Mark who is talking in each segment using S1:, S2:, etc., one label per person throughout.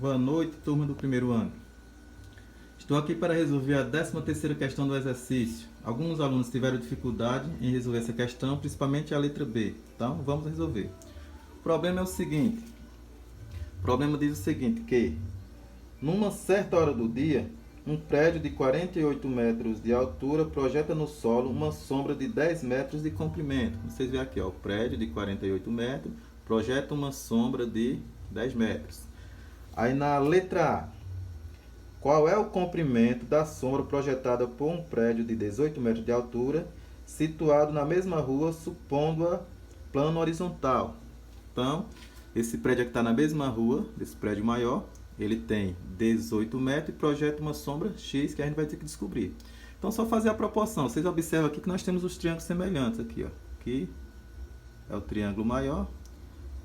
S1: Boa noite, turma do primeiro ano. Estou aqui para resolver a 13ª questão do exercício. Alguns alunos tiveram dificuldade em resolver essa questão, principalmente a letra B. Então, vamos resolver. O problema é o seguinte. O problema diz o seguinte, que numa certa hora do dia, um prédio de 48 metros de altura projeta no solo uma sombra de 10 metros de comprimento. Vocês veem aqui, ó, o prédio de 48 metros projeta uma sombra de 10 metros. Aí na letra A, qual é o comprimento da sombra projetada por um prédio de 18 metros de altura, situado na mesma rua, supondo-a plano horizontal? Então, esse prédio aqui está na mesma rua, desse prédio maior, ele tem 18 metros e projeta uma sombra X que a gente vai ter que descobrir. Então, só fazer a proporção. Vocês observam aqui que nós temos os triângulos semelhantes aqui, ó. Aqui é o triângulo maior,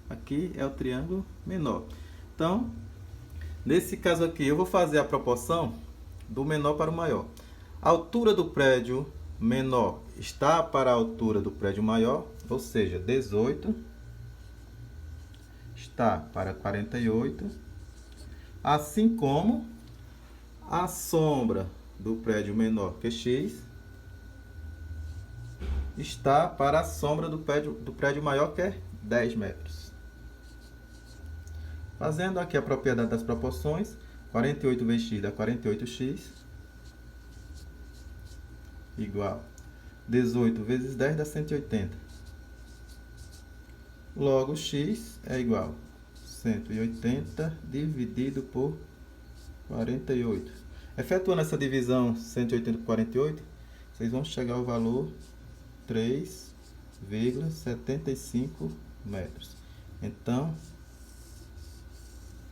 S1: aqui é o triângulo menor. Então, nesse caso aqui, eu vou fazer a proporção do menor para o maior. A altura do prédio menor está para a altura do prédio maior, ou seja, 18 está para 48, assim como a sombra do prédio menor, que é x, está para a sombra do prédio maior, que é 10 metros. Fazendo aqui a propriedade das proporções, 48 vezes x dá 48x, igual 18 vezes 10 dá 180. Logo, x é igual a 180 dividido por 48. Efetuando essa divisão 180 por 48, vocês vão chegar ao valor 3,75 metros. Então,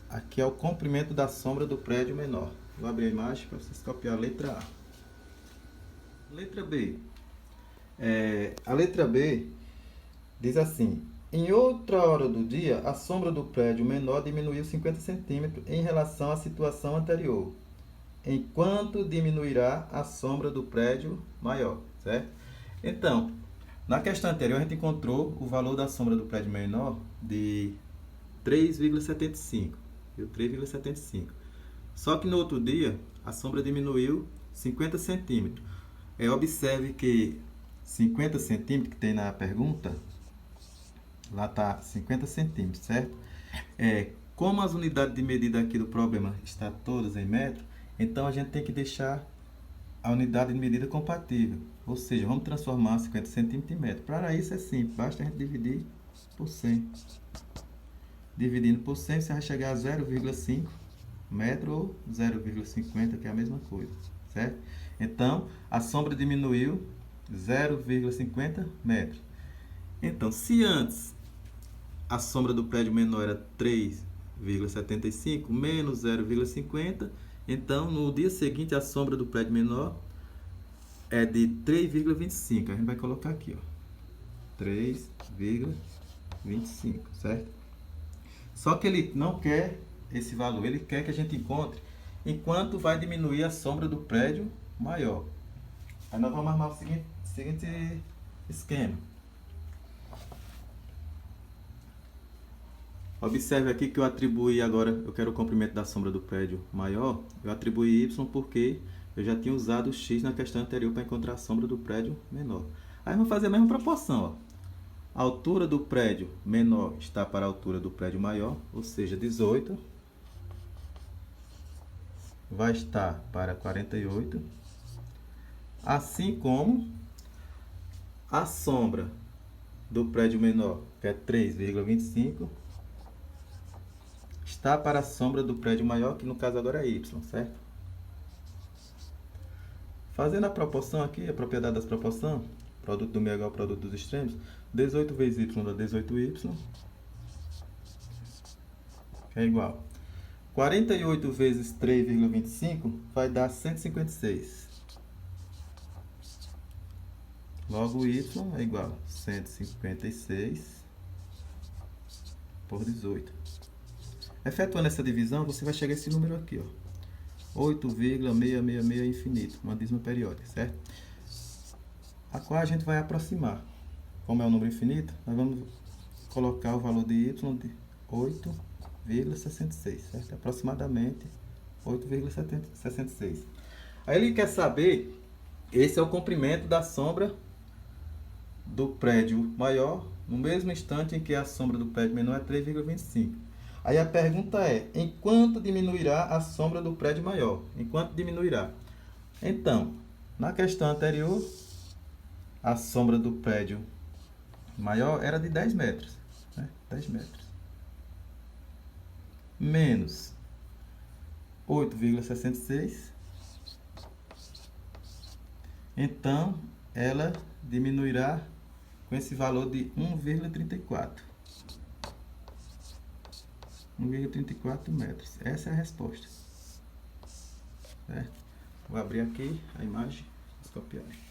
S1: aqui é o comprimento da sombra do prédio menor. Vou abrir a imagem para vocês copiar a letra A. Letra B. A letra B diz assim: em outra hora do dia, a sombra do prédio menor diminuiu 50 centímetros em relação à situação anterior. Enquanto diminuirá a sombra do prédio maior, certo? Então, na questão anterior, a gente encontrou o valor da sombra do prédio menor de 3,75. 3,75. Só que no outro dia, a sombra diminuiu 50 centímetros. Observe que 50 centímetros que tem na pergunta, lá está 50 centímetros, certo? Como as unidades de medida aqui do problema estão todas em metro, então a gente tem que deixar a unidade de medida compatível. Ou seja, vamos transformar 50 centímetros em metro. Para isso é simples, basta a gente dividir por 100. Dividindo por 100, você vai chegar a 0,5 metro ou 0,50, que é a mesma coisa, certo? Então, a sombra diminuiu 0,50 metros. Então, se antes a sombra do prédio menor era 3,75 menos 0,50, então no dia seguinte a sombra do prédio menor é de 3,25. A gente vai colocar aqui, ó, 3,25, certo? Só que ele não quer esse valor, ele quer que a gente encontre enquanto vai diminuir a sombra do prédio maior. Aí nós vamos armar o seguinte esquema. Observe aqui que eu atribuí agora, eu quero o comprimento da sombra do prédio maior, eu atribuí y porque eu já tinha usado o x na questão anterior para encontrar a sombra do prédio menor. Aí vamos fazer a mesma proporção, ó. A altura do prédio menor está para a altura do prédio maior, ou seja, 18 vai estar para 48, assim como a sombra do prédio menor, que é 3,25, está para a sombra do prédio maior, que no caso agora é y, certo? Fazendo a proporção aqui, a propriedade das proporções, produto do meio igual ao produto dos extremos, 18 vezes y dá 18y, que é igual. 48 vezes 3,25 vai dar 156. Logo, y é igual a 156 por 18. Efetuando essa divisão, você vai chegar a esse número aqui, ó, 8,666 infinito, uma dízima periódica, certo? A qual a gente vai aproximar. Como é um número infinito, nós vamos colocar o valor de y de 8 8,66, certo? Aproximadamente 8,66. Aí ele quer saber, esse é o comprimento da sombra do prédio maior, no mesmo instante em que a sombra do prédio menor é 3,25. Aí a pergunta é, em quanto diminuirá a sombra do prédio maior? Em quanto diminuirá? Então, na questão anterior, a sombra do prédio maior era de 10 metros. Né? 10 metros. Menos 8,66. Então, ela diminuirá com esse valor de 1,34. 1,34 metros. Essa é a resposta. Certo? Vou abrir aqui a imagem, vou copiar.